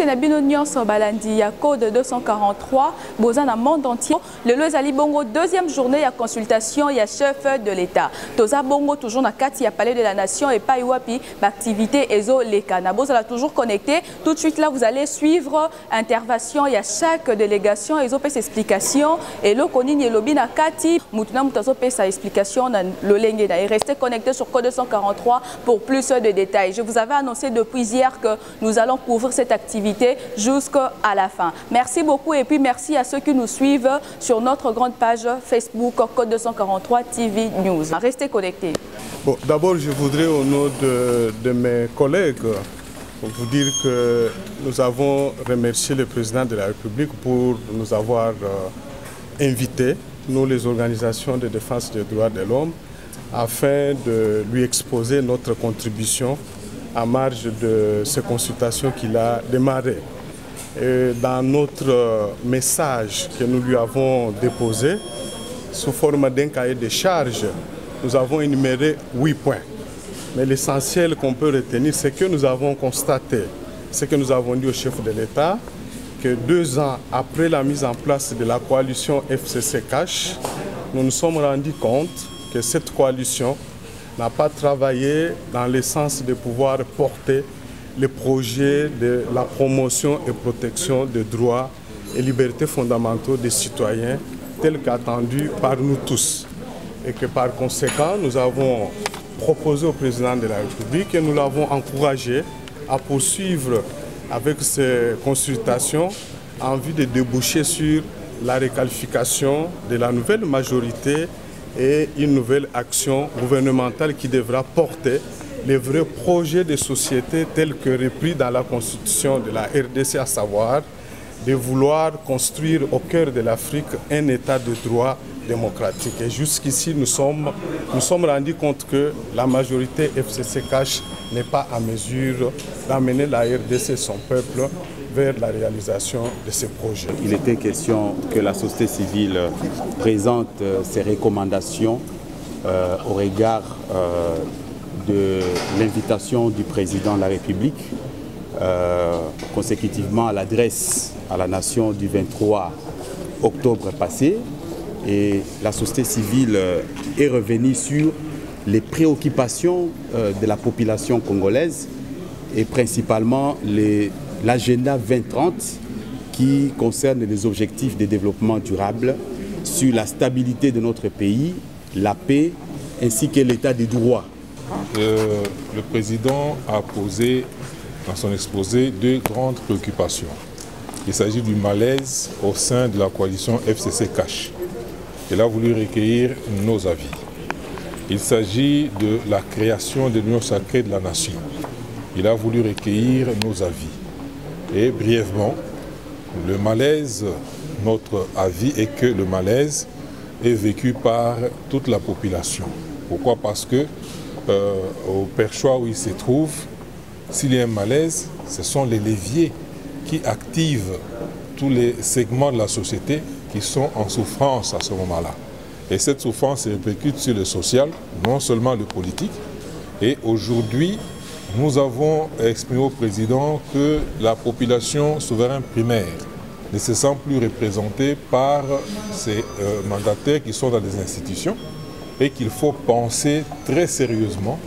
Merci Nabino Nyonso Balandi, ya code 243, Bozan dans le monde entier. Le Loezali Bongo, deuxième journée à consultation, il y a chef de l'État. Toza Bongo, toujours dans Kati, il y a Palais de la Nation et Paiwapi, l'activité Ezo Leka. Naboz a toujours connecté. Tout de suite là, vous allez suivre intervention, il y a chaque délégation, Ezo Pes explication. Et le Konini et Lobina Kati, Moutuna Moutazo Pes explication dans le Lengue. Et restez connectés sur code 243 pour plus de détails. Je vous avais annoncé depuis hier que nous allons couvrir cette activité jusqu'à la fin. Merci beaucoup et puis merci à ceux qui nous suivent sur notre grande page Facebook Code 243 TV News. Restez connectés. Bon, d'abord, je voudrais au nom de mes collègues vous dire que nous avons remercié le président de la République pour nous avoir invités, nous les organisations de défense des droits de l'homme, afin de lui exposer notre contribution à marge de ces consultations qu'il a démarrées. Et dans notre message que nous lui avons déposé, sous forme d'un cahier de charges, nous avons énuméré 8 points. Mais l'essentiel qu'on peut retenir, c'est que nous avons constaté, ce que nous avons dit au chef de l'État, que 2 ans après la mise en place de la coalition FCC-CACH, nous nous sommes rendus compte que cette coalition n'a pas travaillé dans le sens de pouvoir porter les projets de la promotion et protection des droits et libertés fondamentaux des citoyens tels qu'attendus par nous tous. Et que par conséquent, nous avons proposé au président de la République et nous l'avons encouragé à poursuivre avec ces consultations en vue de déboucher sur la requalification de la nouvelle majorité et une nouvelle action gouvernementale qui devra porter les vrais projets de société tels que repris dans la constitution de la RDC, à savoir de vouloir construire au cœur de l'Afrique un état de droit démocratique. Et jusqu'ici, nous sommes rendus compte que la majorité FCC-CACH n'est pas à mesure d'amener la RDC et son peuple vers la réalisation de ces projets. Il était question que la société civile présente ses recommandations au regard de l'invitation du président de la République consécutivement à l'adresse à la nation du 23 octobre passé. Et la société civile est revenue sur les préoccupations de la population congolaise et principalement l'agenda 2030 qui concerne les objectifs de développement durable sur la stabilité de notre pays, la paix ainsi que l'état des droits. Le président a posé dans son exposé 2 grandes préoccupations. Il s'agit du malaise au sein de la coalition FCC-CACH. Il a voulu recueillir nos avis. Il s'agit de la création de l'Union sacrée de la nation. Il a voulu recueillir nos avis. Et brièvement, le malaise, notre avis est que le malaise est vécu par toute la population. Pourquoi? Parce que au perchoir où il se trouve, s'il y a un malaise, ce sont les leviers qui activent tous les segments de la société qui sont en souffrance à ce moment-là. Et cette souffrance se répercute sur le social, non seulement le politique. Et aujourd'hui, nous avons exprimé au président que la population souveraine primaire ne se sent plus représentée par ces mandataires qui sont dans les institutions et qu'il faut penser très sérieusement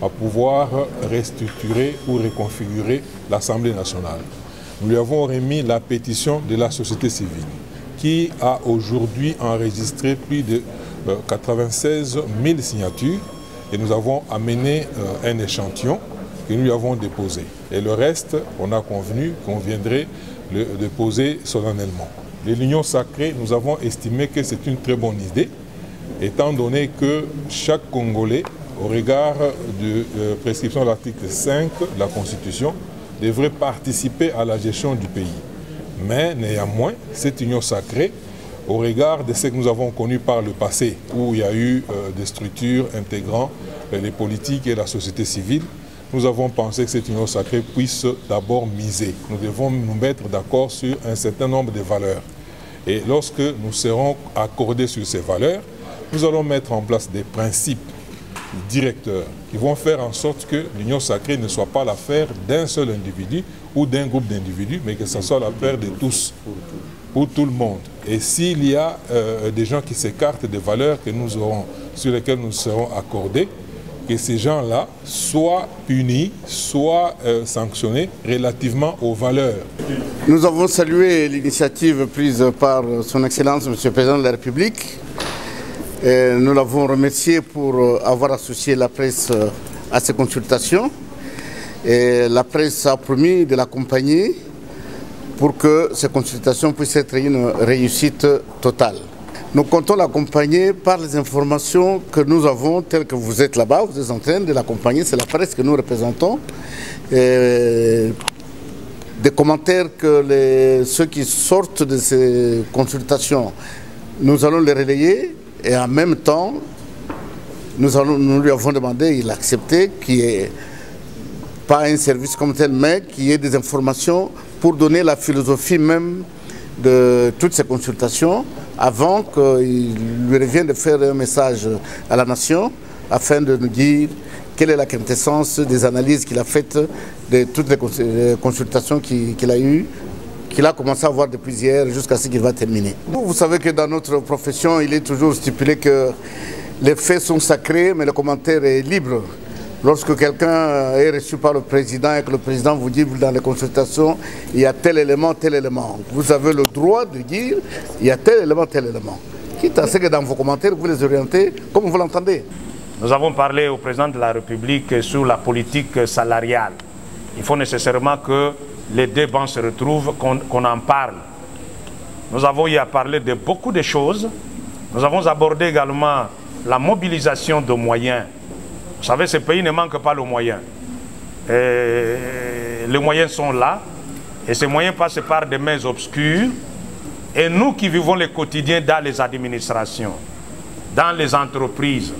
à pouvoir restructurer ou reconfigurer l'Assemblée nationale. Nous lui avons remis la pétition de la société civile qui a aujourd'hui enregistré plus de 96 000 signatures et nous avons amené un échantillon que nous lui avons déposé. Et le reste, on a convenu qu'on viendrait le déposer solennellement. L'Union sacrée, nous avons estimé que c'est une très bonne idée, étant donné que chaque Congolais, au regard de prescription de l'article 5 de la Constitution, devrait participer à la gestion du pays. Mais néanmoins, cette union sacrée, au regard de ce que nous avons connu par le passé, où il y a eu des structures intégrant les politiques et la société civile, nous avons pensé que cette union sacrée puisse d'abord miser. Nous devons nous mettre d'accord sur un certain nombre de valeurs. Et lorsque nous serons accordés sur ces valeurs, nous allons mettre en place des principes directeurs qui vont faire en sorte que l'union sacrée ne soit pas l'affaire d'un seul individu ou d'un groupe d'individus, mais que ce soit l'affaire de tous, pour tout le monde. Et s'il y a des gens qui s'écartent des valeurs que nous aurons, sur lesquelles nous serons accordés, que ces gens-là soient punis, soient sanctionnés relativement aux valeurs. Nous avons salué l'initiative prise par son Excellence, Monsieur le Président de la République. Et nous l'avons remercié pour avoir associé la presse à ces consultations. Et la presse a promis de l'accompagner pour que ces consultations puissent être une réussite totale. Nous comptons l'accompagner par les informations que nous avons, telles que vous êtes là-bas, vous êtes en train de l'accompagner, c'est la presse que nous représentons. Et des commentaires que ceux qui sortent de ces consultations, nous allons les relayer et en même temps, nous lui avons demandé, il a accepté, qu'il n'y ait pas un service comme tel, mais qu'il y ait des informations pour donner la philosophie même de toutes ces consultations avant qu'il lui revienne de faire un message à la nation afin de nous dire quelle est la quintessence des analyses qu'il a faites de toutes les consultations qu'il a eues, qu'il a commencé à voir depuis hier jusqu'à ce qu'il va terminer. Vous savez que dans notre profession, il est toujours stipulé que les faits sont sacrés, mais le commentaire est libre. Lorsque quelqu'un est reçu par le président et que le président vous dit dans les consultations, il y a tel élément, vous avez le droit de dire il y a tel élément. Quitte à ce que dans vos commentaires, vous les orientez comme vous l'entendez. Nous avons parlé au président de la République sur la politique salariale. Il faut nécessairement que les deux bancs se retrouvent, qu'on en parle. Nous avons eu à parler de beaucoup de choses. Nous avons abordé également la mobilisation de moyens. Vous savez, ce pays ne manque pas de moyens. Les moyens sont là. Et ces moyens passent par des mains obscures. Et nous qui vivons le quotidien dans les administrations, dans les entreprises,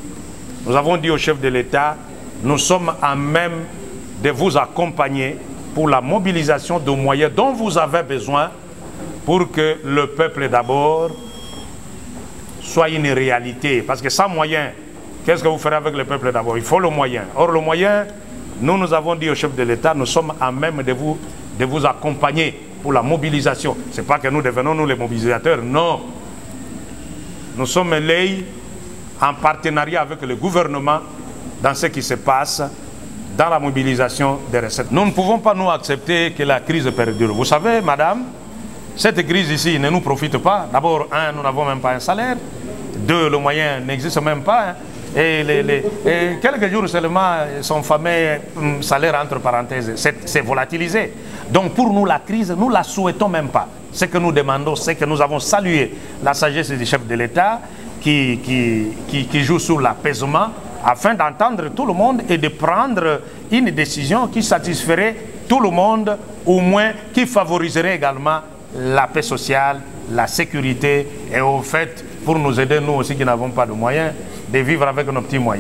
nous avons dit au chef de l'État, nous sommes à même de vous accompagner pour la mobilisation de moyens dont vous avez besoin pour que le peuple d'abord soit une réalité. Parce que sans moyens, qu'est-ce que vous ferez avec le peuple d'abord? Il faut le moyen. Or, le moyen, nous avons dit au chef de l'État, nous sommes à même de vous accompagner pour la mobilisation. Ce n'est pas que nous devenons nous les mobilisateurs, non. Nous sommes liés en partenariat avec le gouvernement dans ce qui se passe dans la mobilisation des recettes. Nous ne pouvons pas nous accepter que la crise perdure. Vous savez, madame, cette crise ici ne nous profite pas. D'abord, un, nous n'avons même pas un salaire. Deux, le moyen n'existe même pas. Hein. Et quelques jours seulement, son fameux salaire entre parenthèses s'est volatilisé. Donc pour nous, la crise, nous ne la souhaitons même pas. Ce que nous demandons, c'est que nous avons salué la sagesse du chef de l'État qui joue sur l'apaisement afin d'entendre tout le monde et de prendre une décision qui satisferait tout le monde, au moins qui favoriserait également la paix sociale, la sécurité et au fait, pour nous aider, nous aussi qui n'avons pas de moyens, de vivre avec nos petits moyens.